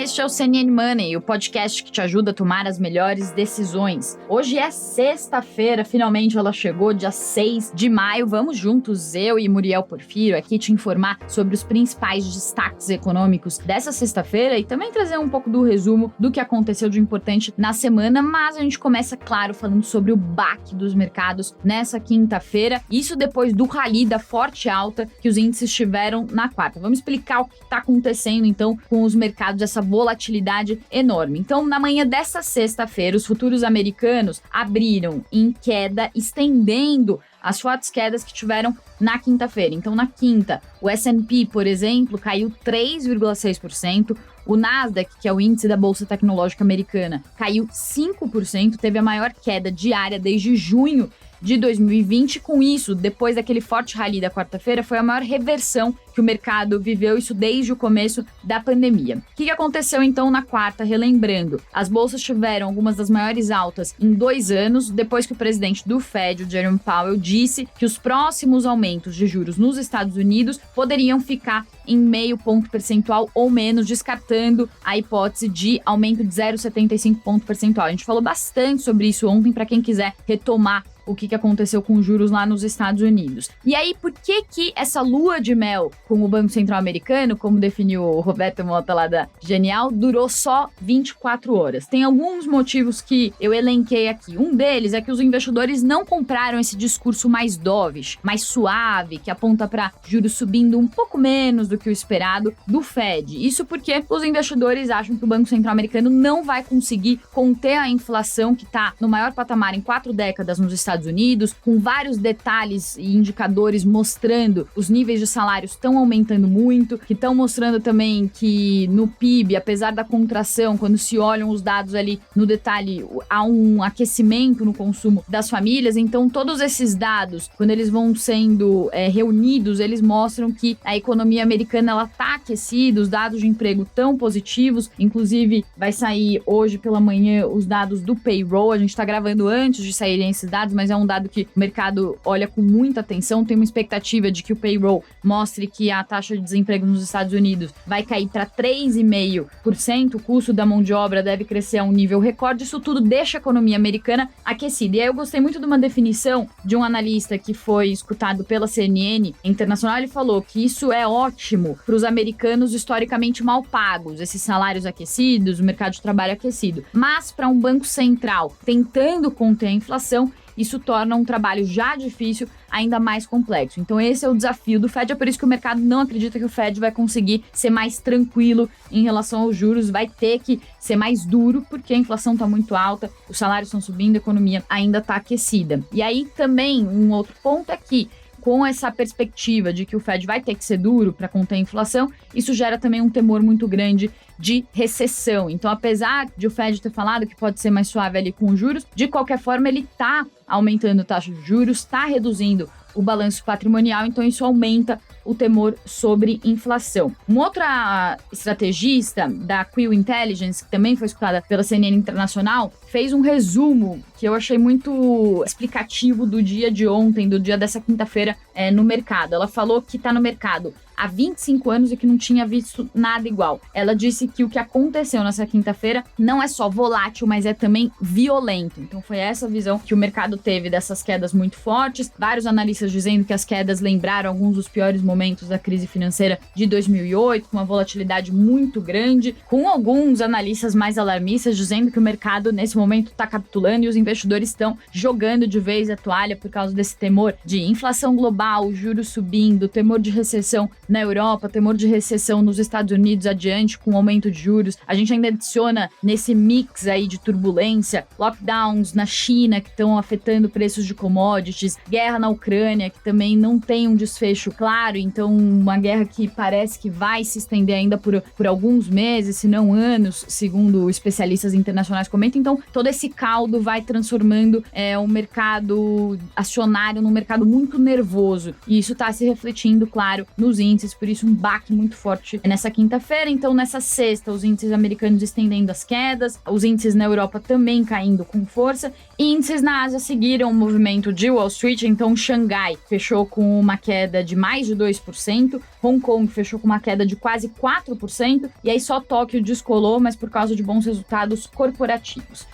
este é o CNN Money, o podcast que te ajuda a tomar as melhores decisões. Hoje é sexta-feira, finalmente ela chegou, dia 6 de maio. Vamos juntos, eu e Muriel Porfírio, aqui te informar sobre os principais destaques econômicos dessa sexta-feira e também trazer um pouco do resumo do que aconteceu de importante na semana, mas a gente começa, claro, falando sobre o baque dos mercados nessa quinta-feira, isso depois do rally da forte alta que os índices tiveram na quarta. Vamos explicar o que está acontecendo, então, com os mercados, essa volatilidade enorme. Então, na manhã dessa sexta-feira, os futuros americanos abriram em queda, estendendo as fortes quedas que tiveram na quinta-feira. Então, na quinta, o S&P, por exemplo, caiu 3,6%, o Nasdaq, que é o índice da Bolsa Tecnológica Americana, caiu 5%, teve a maior queda diária desde junho de 2020. Com isso, depois daquele forte rally da quarta-feira, foi a maior reversão que o mercado viveu, isso desde o começo da pandemia. O que aconteceu então na quarta? Relembrando, as bolsas tiveram algumas das maiores altas em 2 anos, depois que o presidente do Fed, o Jerome Powell, disse que os próximos aumentos de juros nos Estados Unidos poderiam ficar em 0,5 ponto percentual ou menos, descartando a hipótese de aumento de 0,75 ponto percentual. A gente falou bastante sobre isso ontem, para quem quiser retomar o que aconteceu com os juros lá nos Estados Unidos. E aí, por que essa lua de mel com o Banco Central Americano, como definiu o Roberto Mota lá da Genial, durou só 24 horas? Tem alguns motivos que eu elenquei aqui. Um deles é que os investidores não compraram esse discurso mais dovish, mais suave, que aponta para juros subindo um pouco menos do que o esperado do Fed. Isso porque os investidores acham que o Banco Central Americano não vai conseguir conter a inflação, que está no maior patamar em 4 décadas nos Estados Unidos, com vários detalhes e indicadores mostrando os níveis de salários estão aumentando muito, que estão mostrando também que no PIB, apesar da contração, quando se olham os dados ali no detalhe, há um aquecimento no consumo das famílias. Então, todos esses dados, quando eles vão sendo reunidos, eles mostram que a economia americana ela está aquecida, os dados de emprego tão positivos. Inclusive, vai sair hoje pela manhã os dados do payroll. A gente está gravando antes de saírem esses dados, mas é um dado que o mercado olha com muita atenção. Tem uma expectativa de que o payroll mostre que a taxa de desemprego nos Estados Unidos vai cair para 3,5%, o custo da mão de obra deve crescer a um nível recorde. Isso tudo deixa a economia americana aquecida. E aí eu gostei muito de uma definição de um analista que foi escutado pela CNN Internacional. Ele falou que isso é ótimo para os americanos historicamente mal pagos, esses salários aquecidos, o mercado de trabalho aquecido. Mas para um banco central tentando conter a inflação, isso torna um trabalho já difícil ainda mais complexo. Então esse é o desafio do Fed, é por isso que o mercado não acredita que o Fed vai conseguir ser mais tranquilo em relação aos juros, vai ter que ser mais duro, porque a inflação está muito alta, os salários estão subindo, a economia ainda está aquecida. E aí também um outro ponto é que, com essa perspectiva de que o Fed vai ter que ser duro para conter a inflação, isso gera também um temor muito grande de recessão. Então, apesar de o Fed ter falado que pode ser mais suave ali com os juros, de qualquer forma ele está aumentando a taxa de juros, está reduzindo o balanço patrimonial, então isso aumenta o temor sobre inflação. Uma outra estrategista da Quill Intelligence, que também foi escutada pela CNN Internacional, fez um resumo que eu achei muito explicativo do dia de ontem, do dia dessa quinta-feira no mercado. Ela falou que está no mercado há 25 anos e que não tinha visto nada igual. Ela disse que o que aconteceu nessa quinta-feira não é só volátil, mas é também violento. Então foi essa visão que o mercado teve dessas quedas muito fortes. Vários analistas dizendo que as quedas lembraram alguns dos piores momentos da crise financeira de 2008, com uma volatilidade muito grande, com alguns analistas mais alarmistas dizendo que o mercado nesse momento está capitulando e os investidores estão jogando de vez a toalha por causa desse temor de inflação global, juros subindo, temor de recessão na Europa, temor de recessão nos Estados Unidos adiante com o aumento de juros. A gente ainda adiciona nesse mix aí de turbulência, lockdowns na China que estão afetando preços de commodities, guerra na Ucrânia que também não tem um desfecho claro, então uma guerra que parece que vai se estender ainda por alguns meses, se não anos, segundo especialistas internacionais comentam. Então todo esse caldo vai transformando o mercado acionário num mercado muito nervoso. E isso está se refletindo, claro, nos índices, por isso um baque muito forte nessa quinta-feira. Então, nessa sexta, os índices americanos estendendo as quedas, os índices na Europa também caindo com força, e índices na Ásia seguiram o movimento de Wall Street. Então, Xangai fechou com uma queda de mais de 2%, Hong Kong fechou com uma queda de quase 4%, e aí só Tóquio descolou, mas por causa de bons resultados corporativos.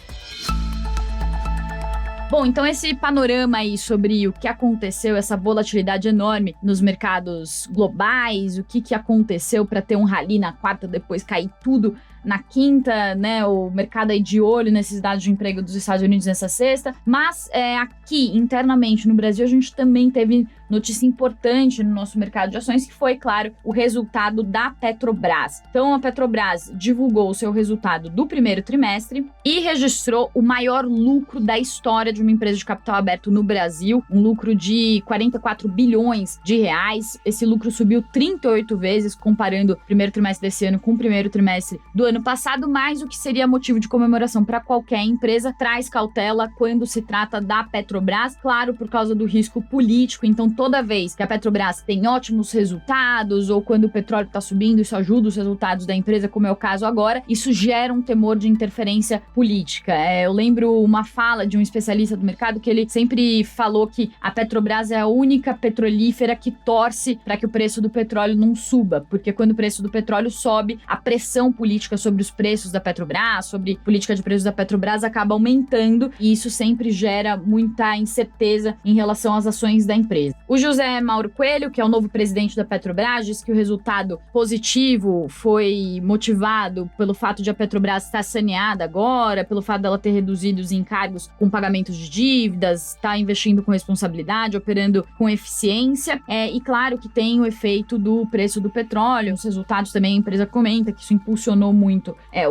Bom, então esse panorama aí sobre o que aconteceu, essa volatilidade enorme nos mercados globais, o que aconteceu para ter um rally na quarta, depois cair tudo na quinta, né? O mercado aí de olho nesses dados de emprego dos Estados Unidos nessa sexta. Mas aqui, internamente, no Brasil, a gente também teve notícia importante no nosso mercado de ações, que foi, claro, o resultado da Petrobras. Então, a Petrobras divulgou o seu resultado do primeiro trimestre e registrou o maior lucro da história de uma empresa de capital aberto no Brasil, um lucro de 44 bilhões de reais. Esse lucro subiu 38 vezes, comparando o primeiro trimestre desse ano com o primeiro trimestre do ano passado, mas o que seria motivo de comemoração para qualquer empresa. Traz cautela quando se trata da Petrobras, claro, por causa do risco político. Então, toda vez que a Petrobras tem ótimos resultados, ou quando o petróleo está subindo, isso ajuda os resultados da empresa, como é o caso agora, isso gera um temor de interferência política. Eu lembro uma fala de um especialista do mercado que ele sempre falou que a Petrobras é a única petrolífera que torce para que o preço do petróleo não suba, porque quando o preço do petróleo sobe, a pressão política sobre os preços da Petrobras, sobre política de preços da Petrobras, acaba aumentando, e isso sempre gera muita incerteza em relação às ações da empresa. O José Mauro Coelho, que é o novo presidente da Petrobras, disse que o resultado positivo foi motivado pelo fato de a Petrobras estar saneada agora, pelo fato dela ter reduzido os encargos com pagamentos de dívidas, estar investindo com responsabilidade, operando com eficiência, e claro que tem o efeito do preço do petróleo. Os resultados também, a empresa comenta que isso impulsionou muito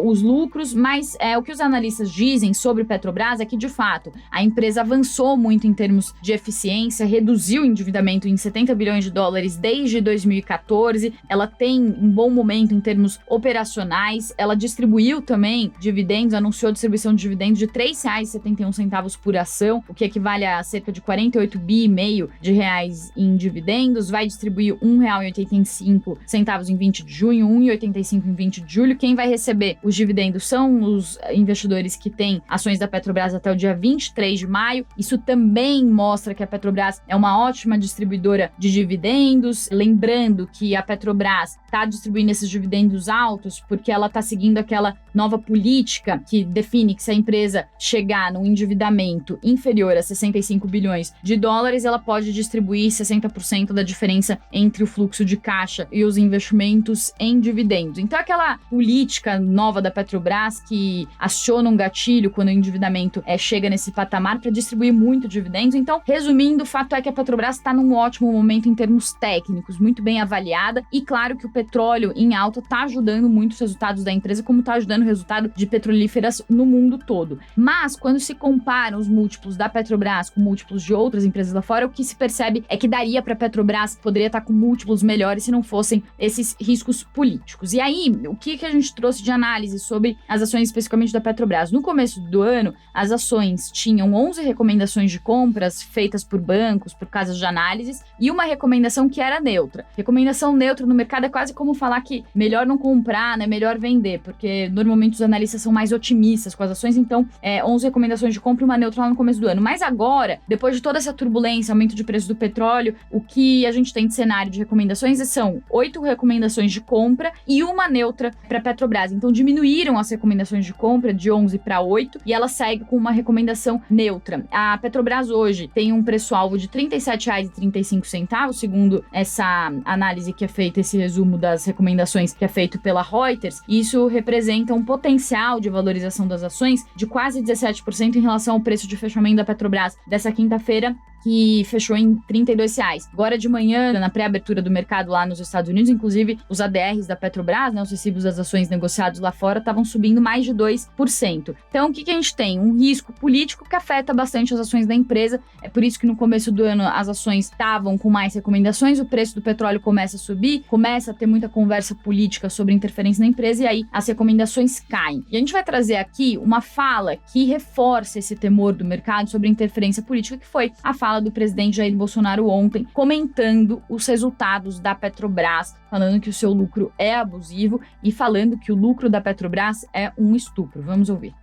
os lucros, mas o que os analistas dizem sobre Petrobras é que, de fato, a empresa avançou muito em termos de eficiência, reduziu o endividamento em 70 bilhões de dólares desde 2014, ela tem um bom momento em termos operacionais, ela distribuiu também dividendos, anunciou a distribuição de dividendos de R$ 3,71 por ação, o que equivale a cerca de 48,5 bilhões de reais em dividendos, vai distribuir R$ 1,85 em 20 de junho, R$ 1,85 em 20 de julho. Quem vai receber os dividendos são os investidores que têm ações da Petrobras até o dia 23 de maio. Isso também mostra que a Petrobras é uma ótima distribuidora de dividendos. Lembrando que a Petrobras está distribuindo esses dividendos altos porque ela está seguindo aquela nova política que define que se a empresa chegar num endividamento inferior a 65 bilhões de dólares, ela pode distribuir 60% da diferença entre o fluxo de caixa e os investimentos em dividendos. Então, aquela política nova da Petrobras que aciona um gatilho quando o endividamento chega nesse patamar para distribuir muito dividendos. Então, resumindo, o fato é que a Petrobras está num ótimo momento em termos técnicos, muito bem avaliada, e claro que o petróleo em alta está ajudando muito os resultados da empresa, como está ajudando o resultado de petrolíferas no mundo todo. Mas, quando se comparam os múltiplos da Petrobras com múltiplos de outras empresas lá fora, o que se percebe é que daria para a Petrobras, poderia estar com múltiplos melhores se não fossem esses riscos políticos. E aí, o que a gente trouxe de análise sobre as ações especificamente da Petrobras? No começo do ano, as ações tinham 11 recomendações de compras feitas por bancos, por casas de análises, e uma recomendação que era neutra. Recomendação neutra no mercado é quase como falar que melhor não comprar, né, melhor vender, porque normalmente os analistas são mais otimistas com as ações, então 11 recomendações de compra e uma neutra lá no começo do ano. Mas agora, depois de toda essa turbulência, aumento de preço do petróleo, o que a gente tem de cenário de recomendações são 8 recomendações de compra e uma neutra para a Petrobras. Então diminuíram as recomendações de compra de 11 para 8 e ela segue com uma recomendação neutra. A Petrobras hoje tem um preço-alvo de R$ 37,35, segundo essa análise que é feita, esse resumo das recomendações que é feito pela Reuters. Isso representa um potencial de valorização das ações de quase 17% em relação ao preço de fechamento da Petrobras dessa quinta-feira, que fechou em R$32. Agora de manhã, na pré-abertura do mercado lá nos Estados Unidos, inclusive os ADRs da Petrobras, né, os recibos das ações negociados lá fora, estavam subindo mais de 2%. Então, o que a gente tem? Um risco político que afeta bastante as ações da empresa. É por isso que no começo do ano as ações estavam com mais recomendações, o preço do petróleo começa a subir, começa a ter muita conversa política sobre interferência na empresa e aí as recomendações caem. E a gente vai trazer aqui uma fala que reforça esse temor do mercado sobre interferência política, que foi a fala do presidente Jair Bolsonaro ontem, comentando os resultados da Petrobras, falando que o seu lucro é abusivo e falando que o lucro da Petrobras é um estupro. Vamos ouvir.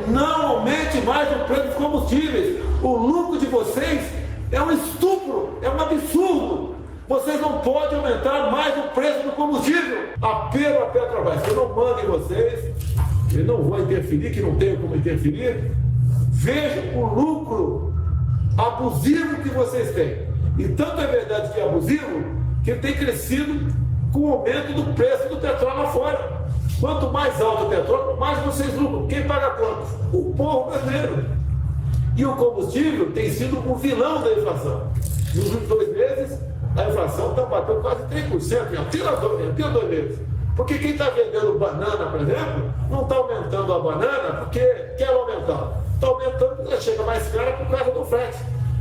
Não aumente mais o preço dos combustíveis. O lucro de vocês é um estupro, é um absurdo. Vocês não podem aumentar mais o preço do combustível. Apelo à Petrobras, que eu não mando em vocês, eu não vou interferir, que não tenho como interferir. Vejam o lucro abusivo que vocês têm. E tanto é verdade que é abusivo, que tem crescido com o aumento do preço do petróleo lá fora. Quanto mais alto o petróleo, mais vocês lucram. Quem paga quanto? O povo brasileiro. E o combustível tem sido o vilão da inflação. Nos últimos 2 meses, a inflação está batendo quase 3%, em apenas 2 meses. Porque quem está vendendo banana, por exemplo, não está aumentando a banana porque quer aumentar. Está aumentando porque ela chega mais cara por causa do frete.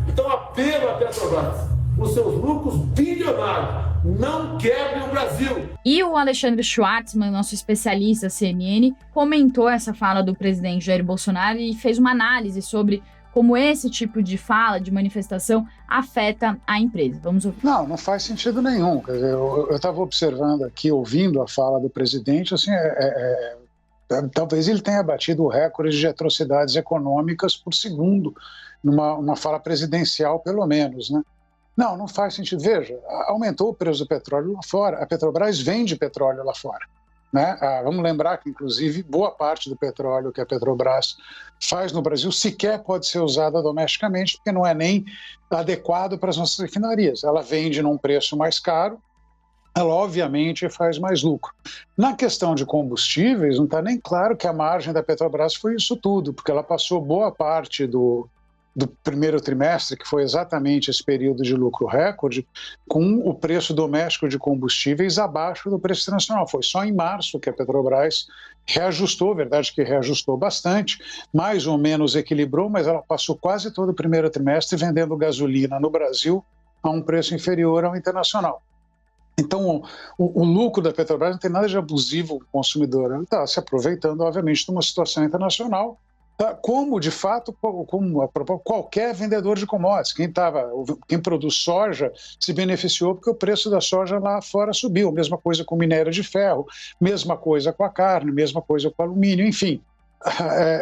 Então, apelo à Petrobras, os seus lucros bilionários, não quebrem o Brasil. E o Alexandre Schwartzman, nosso especialista CNN, comentou essa fala do presidente Jair Bolsonaro e fez uma análise sobre como esse tipo de fala, de manifestação, afeta a empresa. Vamos ouvir. Não faz sentido nenhum. Quer dizer, eu estava observando aqui, ouvindo a fala do presidente, assim, talvez ele tenha batido o recorde de atrocidades econômicas por segundo, numa fala presidencial, pelo menos, né? Não faz sentido. Veja, aumentou o preço do petróleo lá fora. A Petrobras vende petróleo lá fora, né? Vamos lembrar que, inclusive, boa parte do petróleo que a Petrobras faz no Brasil sequer pode ser usada domesticamente, porque não é nem adequado para as nossas refinarias. Ela vende num preço mais caro, ela obviamente faz mais lucro. Na questão de combustíveis, não está nem claro que a margem da Petrobras foi isso tudo, porque ela passou boa parte do primeiro trimestre, que foi exatamente esse período de lucro recorde, com o preço doméstico de combustíveis abaixo do preço internacional. Foi só em março que a Petrobras reajustou, verdade que reajustou bastante, mais ou menos equilibrou, mas ela passou quase todo o primeiro trimestre vendendo gasolina no Brasil a um preço inferior ao internacional. Então, o lucro da Petrobras não tem nada de abusivo com o consumidor, ela está se aproveitando, obviamente, de uma situação internacional, como, de fato, como qualquer vendedor de commodities. Quem produz soja se beneficiou porque o preço da soja lá fora subiu. Mesma coisa com minério de ferro, mesma coisa com a carne, mesma coisa com o alumínio, enfim.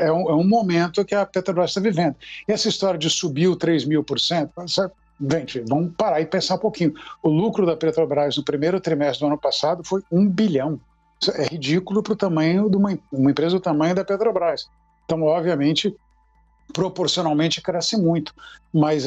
É um momento que a Petrobras está vivendo. E essa história de subiu 3.000%, gente, vamos parar e pensar um pouquinho. O lucro da Petrobras no primeiro trimestre do ano passado foi 1 bilhão. Isso é ridículo para o tamanho de uma empresa do tamanho da Petrobras. Então, obviamente, proporcionalmente cresce muito, mas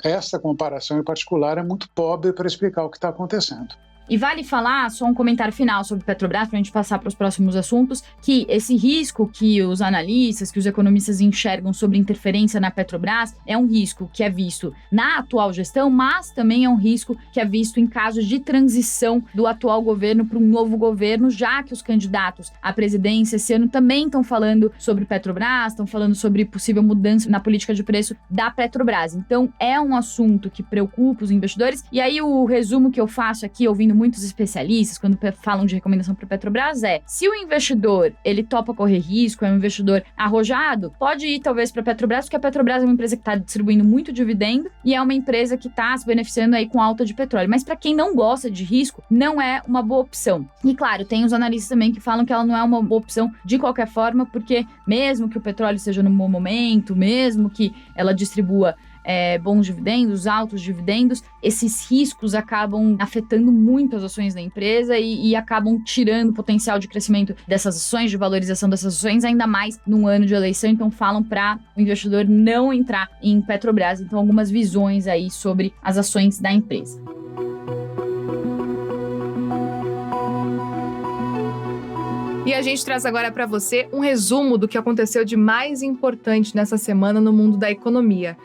essa comparação em particular é muito pobre para explicar o que está acontecendo. E vale falar, só um comentário final sobre Petrobras, para a gente passar para os próximos assuntos, que esse risco que os analistas, que os economistas enxergam sobre interferência na Petrobras é um risco que é visto na atual gestão, mas também é um risco que é visto em casos de transição do atual governo para um novo governo, já que os candidatos à presidência esse ano também estão falando sobre Petrobras, estão falando sobre possível mudança na política de preço da Petrobras. Então, é um assunto que preocupa os investidores. E aí, o resumo que eu faço aqui, ouvindo muitos especialistas, quando falam de recomendação para a Petrobras, se o investidor, ele topa correr risco, é um investidor arrojado, pode ir talvez para a Petrobras, porque a Petrobras é uma empresa que está distribuindo muito dividendo e é uma empresa que está se beneficiando aí com alta de petróleo. Mas para quem não gosta de risco, não é uma boa opção. E claro, tem os analistas também que falam que ela não é uma boa opção de qualquer forma, porque mesmo que o petróleo esteja no bom momento, mesmo que ela distribua bons dividendos, altos dividendos, esses riscos acabam afetando muito as ações da empresa e acabam tirando o potencial de crescimento dessas ações, de valorização dessas ações, ainda mais num ano de eleição. Então falam para o investidor não entrar em Petrobras. Então algumas visões aí sobre as ações da empresa. E a gente traz agora para você um resumo do que aconteceu de mais importante nessa semana no mundo da economia.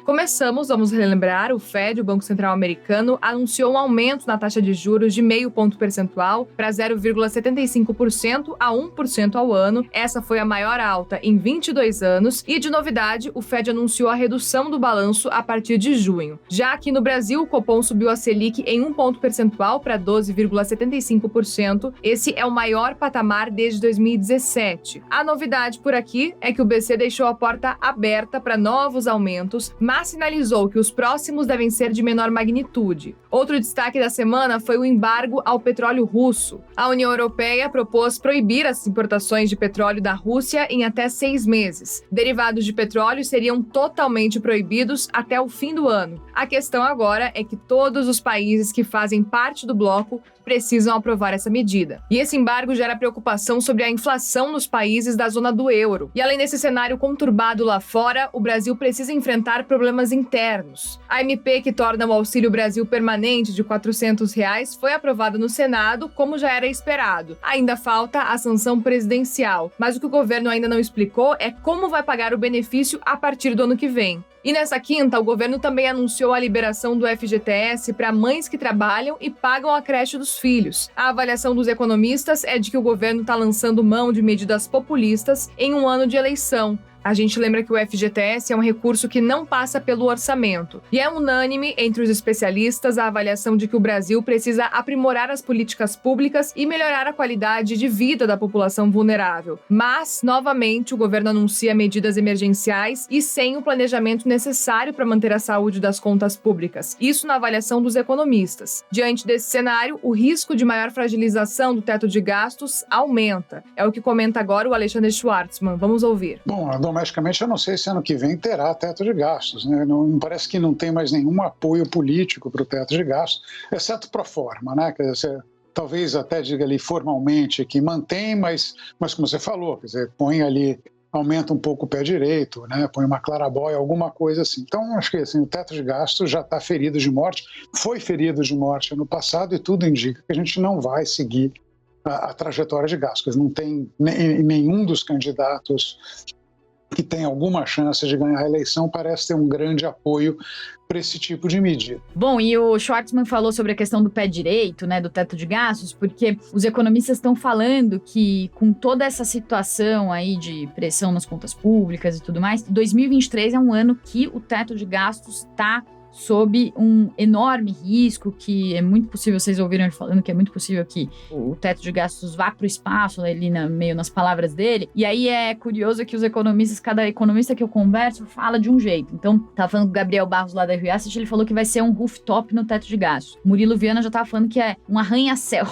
Vamos relembrar, o Fed, o Banco Central Americano, anunciou um aumento na taxa de juros de 0,5 ponto percentual para 0,75% a 1% ao ano. Essa foi a maior alta em 22 anos e, de novidade, o Fed anunciou a redução do balanço a partir de junho. Já aqui no Brasil, o Copom subiu a Selic em 1 ponto percentual para 12,75%. Esse é o maior patamar desde 2017. A novidade por aqui é que o BC deixou a porta aberta para novos aumentos, mas sinalizou que os próximos devem ser de menor magnitude. Outro destaque da semana foi o embargo ao petróleo russo. A União Europeia propôs proibir as importações de petróleo da Rússia em até 6 meses. Derivados de petróleo seriam totalmente proibidos até o fim do ano. A questão agora é que todos os países que fazem parte do bloco precisam aprovar essa medida. E esse embargo gera preocupação sobre a inflação nos países da zona do euro. E além desse cenário conturbado lá fora, o Brasil precisa enfrentar problemas internos. A MP que torna o Auxílio Brasil permanente de R$ 400 foi aprovada no Senado, como já era esperado. Ainda falta a sanção presidencial, mas o que o governo ainda não explicou é como vai pagar o benefício a partir do ano que vem. E nessa quinta, o governo também anunciou a liberação do FGTS para mães que trabalham e pagam a creche dos filhos. A avaliação dos economistas é de que o governo está lançando mão de medidas populistas em um ano de eleição. A gente lembra que o FGTS é um recurso que não passa pelo orçamento. E é unânime entre os especialistas a avaliação de que o Brasil precisa aprimorar as políticas públicas e melhorar a qualidade de vida da população vulnerável. Mas, novamente, o governo anuncia medidas emergenciais e sem o planejamento necessário para manter a saúde das contas públicas. Isso na avaliação dos economistas. Diante desse cenário, o risco de maior fragilização do teto de gastos aumenta. É o que comenta agora o Alexandre Schwartzman. Vamos ouvir. Bom, domesticamente, eu não sei se ano que vem terá teto de gastos, né? Não parece que não tem mais nenhum apoio político para o teto de gastos, exceto pro forma, né? Quer dizer, talvez até diga ali formalmente que mantém, mas como você falou, quer dizer, põe ali, aumenta um pouco o pé direito, né? Põe uma clarabóia, alguma coisa assim. Então, acho que assim, o teto de gastos já está ferido de morte, foi ferido de morte no passado e tudo indica que a gente não vai seguir a trajetória de gastos. Não tem nenhum dos candidatos que tem alguma chance de ganhar a eleição parece ter um grande apoio para esse tipo de medida. Bom, e o Schwartzman falou sobre a questão do pé direito, né, do teto de gastos, porque os economistas estão falando que com toda essa situação aí de pressão nas contas públicas e tudo mais, 2023 é um ano que o teto de gastos está sob um enorme risco, que é muito possível, vocês ouviram ele falando que é muito possível que o teto de gastos vá para o espaço, ali meio nas palavras dele, e aí é curioso que os economistas, cada economista que eu converso fala de um jeito. Então, tava falando com o Gabriel Barros lá da Rio Asset, ele falou que vai ser um rooftop no teto de gastos. Murilo Viana já tava falando que é um arranha-céu,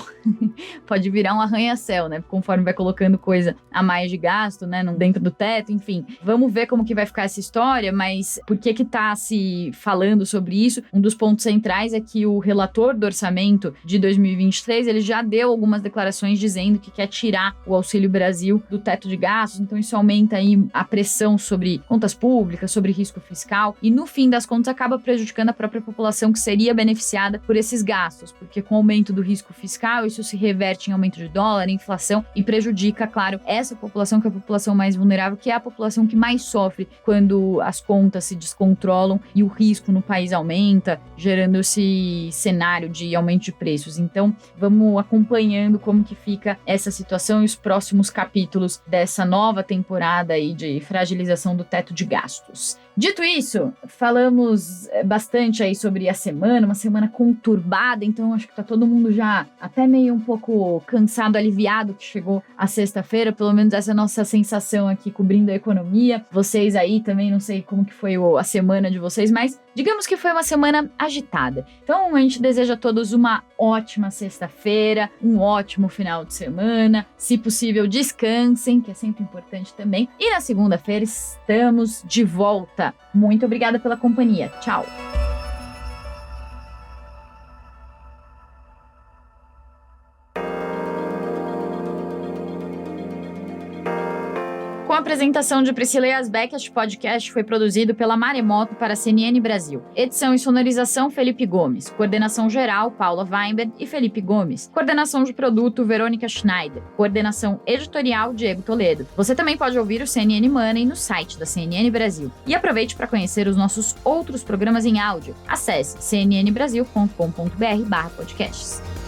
pode virar um arranha-céu, né, conforme vai colocando coisa a mais de gasto, né, dentro do teto, enfim. Vamos ver como que vai ficar essa história, mas por que tá se falando sobre isso? Um dos pontos centrais é que o relator do orçamento de 2023, ele já deu algumas declarações dizendo que quer tirar o Auxílio Brasil do teto de gastos, então isso aumenta aí a pressão sobre contas públicas, sobre risco fiscal, e no fim das contas acaba prejudicando a própria população que seria beneficiada por esses gastos, porque com o aumento do risco fiscal, isso se reverte em aumento de dólar, inflação, e prejudica, claro, essa população que é a população mais vulnerável, que é a população que mais sofre quando as contas se descontrolam e o risco no país aumenta, gerando esse cenário de aumento de preços. Então, vamos acompanhando como que fica essa situação e os próximos capítulos dessa nova temporada aí de fragilização do teto de gastos. Dito isso, falamos bastante aí sobre a semana, uma semana conturbada, então acho que tá todo mundo já até meio um pouco cansado, aliviado que chegou a sexta-feira, pelo menos essa é a nossa sensação aqui cobrindo a economia. Vocês aí também, não sei como que foi a semana de vocês, mas digamos que foi uma semana agitada. Então a gente deseja a todos uma ótima sexta-feira, um ótimo final de semana, se possível descansem, que é sempre importante também, e na segunda-feira estamos de volta. Muito obrigada pela companhia. Tchau! Com a apresentação de Priscila Yazbek, este podcast foi produzido pela Maremoto para a CNN Brasil. Edição e sonorização, Felipe Gomes. Coordenação geral, Paula Weinberg e Felipe Gomes. Coordenação de produto, Verônica Schneider. Coordenação editorial, Diego Toledo. Você também pode ouvir o CNN Money no site da CNN Brasil. E aproveite para conhecer os nossos outros programas em áudio. Acesse cnnbrasil.com.br/podcasts.